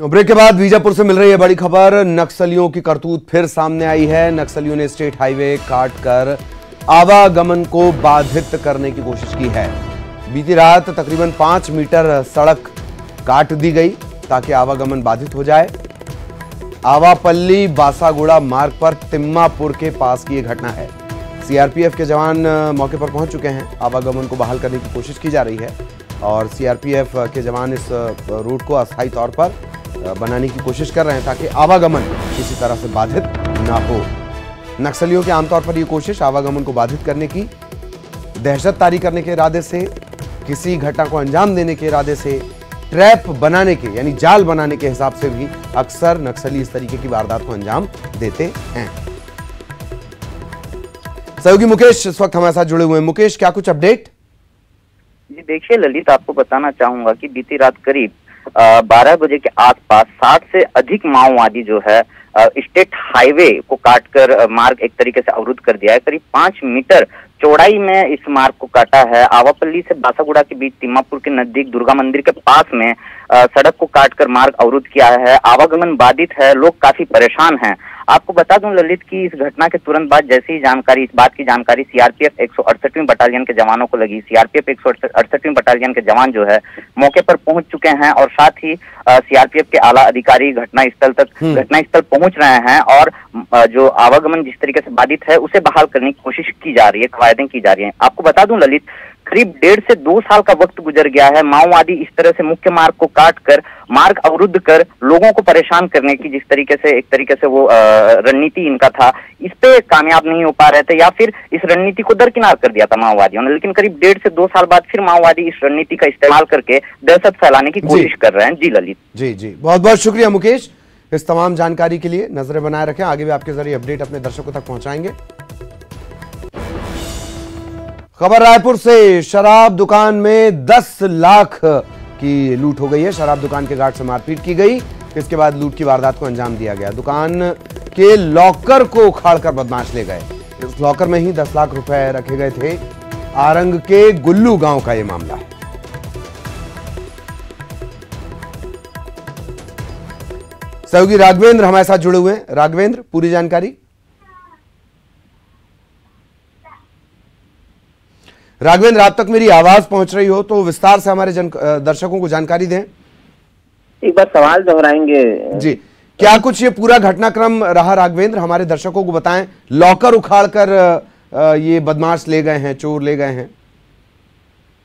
Break के बाद बीजापुर से मिल रही है बड़ी खबर। नक्सलियों की करतूत फिर सामने आई है। नक्सलियों ने स्टेट हाईवे काट कर आवागमन को बाधित करने की कोशिश की है। बीती रात तकरीबन 5 मीटर सड़क काट दी गई ताकि आवागमन बाधित हो जाए। आवापल्ली बासागुड़ा मार्ग पर तिम्मापुर के पास की यह घटना है। सीआरपीएफ के जवान मौके पर पहुंच चुके हैं। आवागमन को बहाल करने की कोशिश की जा रही है और सीआरपीएफ के जवान इस रूट को अस्थायी तौर पर बनाने की कोशिश कर रहे हैं ताकि आवागमन किसी तरह से बाधित ना हो। नक्सलियों के आमतौर पर यह कोशिश आवागमन को बाधित करने की, दहशत तारी करने के इरादे से, किसी घटना को अंजाम देने के इरादे से, ट्रैप बनाने के यानी जाल बनाने के हिसाब से भी अक्सर नक्सली इस तरीके की वारदात को अंजाम देते हैं। सहयोगी मुकेश इस वक्त हमारे साथ जुड़े हुए हैं। मुकेश, क्या कुछ अपडेट? जी देखिए ललित, आपको बताना चाहूंगा कि बीती रात करीब 12 बजे के आसपास 60 से अधिक माओवादी जो है स्टेट हाईवे को काटकर मार्ग एक तरीके से अवरुद्ध कर दिया है। करीब 5 मीटर चौड़ाई में इस मार्ग को काटा है। आवापल्ली से बासागुड़ा के बीच तिम्मापुर के नजदीक दुर्गा मंदिर के पास में सड़क को काटकर मार्ग अवरुद्ध किया है। आवागमन बाधित है, लोग काफी परेशान हैं। आपको बता दूं ललित की इस घटना के तुरंत बाद जैसी जानकारी, इस बात की जानकारी सीआरपीएफ 168वीं बटालियन के जवानों को लगी। सीआरपीएफ 168वीं बटालियन के जवान जो है मौके पर पहुंच चुके हैं और साथ ही सीआरपीएफ के आला अधिकारी घटनास्थल पहुंच रहे हैं और जो आवागमन जिस तरीके से बाधित है उसे बहाल करने की कोशिश की जा रही है, कवायदें की जा रही है। आपको बता दूं ललित, करीब 1.5 से 2 साल का वक्त गुजर गया है। माओवादी इस तरह से मुख्य मार्ग को काट कर मार्ग अवरुद्ध कर लोगों को परेशान करने की जिस तरीके से एक तरीके से वो रणनीति इनका था, इस पे कामयाब नहीं हो पा रहे थे या फिर इस रणनीति को दरकिनार कर दिया था माओवादियों ने। लेकिन करीब 1.5 से 2 साल बाद फिर माओवादी इस रणनीति का इस्तेमाल करके दहशत फैलाने की कोशिश कर रहे हैं। जी ललित। जी बहुत बहुत शुक्रिया मुकेश इस तमाम जानकारी के लिए। नजरें बनाए रखें, आगे भी आपके जरिए अपडेट अपने दर्शकों तक पहुंचाएंगे। खबर रायपुर से, शराब दुकान में 10 लाख की लूट हो गई है। शराब दुकान के गार्ड से मारपीट की गई, इसके बाद लूट की वारदात को अंजाम दिया गया। दुकान के लॉकर को उखाड़कर बदमाश ले गए। इस लॉकर में ही 10 लाख रुपए रखे गए थे। आरंग के गुल्लू गांव का यह मामला है। सहयोगी राघवेंद्र हमारे साथ जुड़े हुए हैं। राघवेंद्र, पूरी जानकारी। राघवेंद्र, आप तक मेरी आवाज पहुंच रही हो तो विस्तार से हमारे दर्शकों को जानकारी दें। एक बार सवाल दोहराएंगे जी। क्या कुछ ये पूरा घटनाक्रम रहा राघवेंद्र, हमारे दर्शकों को बताएं। लॉकर उखाड़कर ये बदमाश ले गए हैं, चोर ले गए हैं।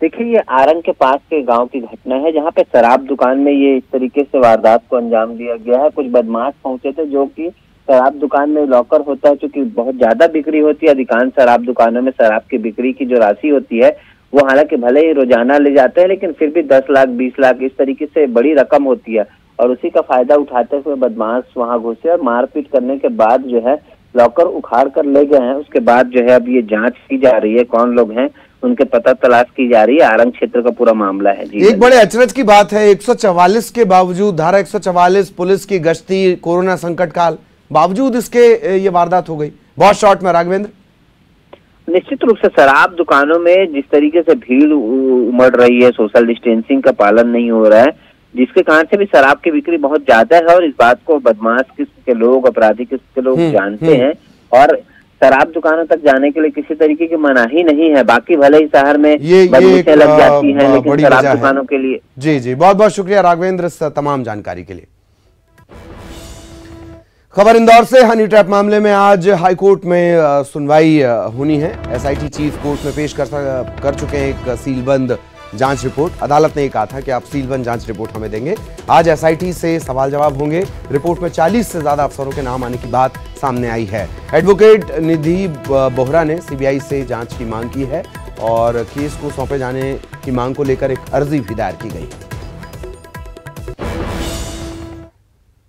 देखिए, ये आरंग के पास के गांव की घटना है जहां पे शराब दुकान में ये इस तरीके से वारदात को अंजाम दिया गया है। कुछ बदमाश पहुंचे थे जो कि शराब दुकान में लॉकर होता है, क्योंकि बहुत ज्यादा बिक्री होती है। अधिकांश शराब दुकानों में शराब की बिक्री की जो राशि होती है वो हालांकि भले ही रोजाना ले जाते हैं, लेकिन फिर भी 10 लाख 20 लाख इस तरीके से बड़ी रकम होती है और उसी का फायदा उठाते हुए बदमाश वहां घुसे और मारपीट करने के बाद जो है लॉकर उखाड़ कर ले गए हैं। उसके बाद जो है अब ये जांच की जा रही है, कौन लोग हैं उनके पता तलाश की जा रही है। आरंग क्षेत्र का पूरा मामला है। जी, एक बड़े अचरज की बात है, 144 के बावजूद, धारा 144, पुलिस की गश्ती, कोरोना संकट काल, बावजूद इसके ये वारदात हो गई। बहुत शॉर्ट में राघवेंद्र। निश्चित रूप से शराब दुकानों में जिस तरीके से भीड़ उमड़ रही है, सोशल डिस्टेंसिंग का पालन नहीं हो रहा है, जिसके कारण से भी शराब की बिक्री बहुत ज्यादा है और इस बात को बदमाश किस्म के लोग, अपराधी किस्म के लोग जानते हैं और शराब दुकानों तक जाने के लिए किसी तरीके की मनाही नहीं है। बाकी भले ही शहर में बंदूकें लग जाती हैं, लेकिन शराब दुकानों के लिए। जी, बहुत बहुत शुक्रिया राघवेंद्र इस तमाम जानकारी के लिए। खबर इंदौर से, हनी ट्रैप मामले में आज हाईकोर्ट में सुनवाई होनी है। एसआईटी चीफ कोर्ट में पेश कर चुके हैं एक सीलबंद जांच रिपोर्ट। अदालत ने ये कहा था कि आप सीलबंद जांच रिपोर्ट हमें देंगे। आज एसआईटी से सवाल जवाब होंगे। रिपोर्ट में 40 से ज्यादा अफसरों के नाम आने की बात सामने आई है। एडवोकेट निधि बोहरा ने सीबीआई से जांच की मांग की है और केस को सौंपे जाने की मांग को लेकर एक अर्जी भी दायर की गई।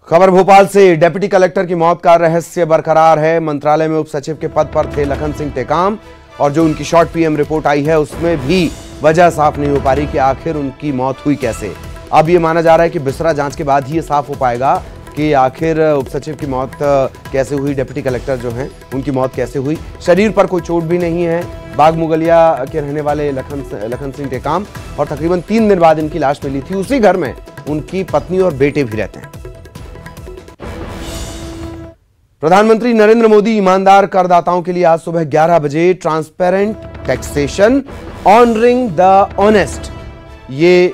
खबर भोपाल से, डिप्टी कलेक्टर की मौत का रहस्य बरकरार है। मंत्रालय में उप सचिव के पद पर थे लखन सिंह टेकाम और जो उनकी शॉर्ट पीएम रिपोर्ट आई है उसमें भी वजह साफ नहीं हो पा रही कि आखिर उनकी मौत हुई कैसे। अब ये माना जा रहा है कि बिसरा जांच के बाद ही ये साफ हो पाएगा कि आखिर उप सचिव की मौत कैसे हुई, डिप्टी कलेक्टर जो हैं उनकी मौत कैसे हुई। शरीर पर कोई चोट भी नहीं है। बाग मुगलिया के रहने वाले लखन सिंह टेकाम और तकरीबन 3 दिन बाद इनकी लाश मिली थी। उसी घर में उनकी पत्नी और बेटे भी रहते हैं। प्रधानमंत्री नरेंद्र मोदी ईमानदार करदाताओं के लिए आज सुबह 11 बजे transparent taxation honouring the honest ये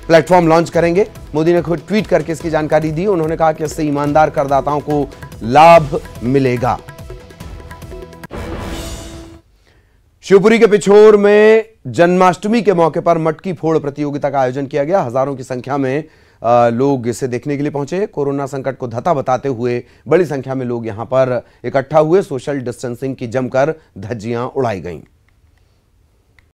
प्लेटफॉर्म लॉन्च करेंगे। मोदी ने खुद ट्वीट करके इसकी जानकारी दी। उन्होंने कहा कि इससे ईमानदार करदाताओं को लाभ मिलेगा। शिवपुरी के पिछोर में जन्माष्टमी के मौके पर मटकी फोड़ प्रतियोगिता का आयोजन किया गया। हजारों की संख्या में लोग इसे देखने के लिए पहुंचे। कोरोना संकट को धता बताते हुए बड़ी संख्या में लोग यहां पर इकट्ठा हुए। सोशल डिस्टेंसिंग की जमकर धज्जियां उड़ाई गईं।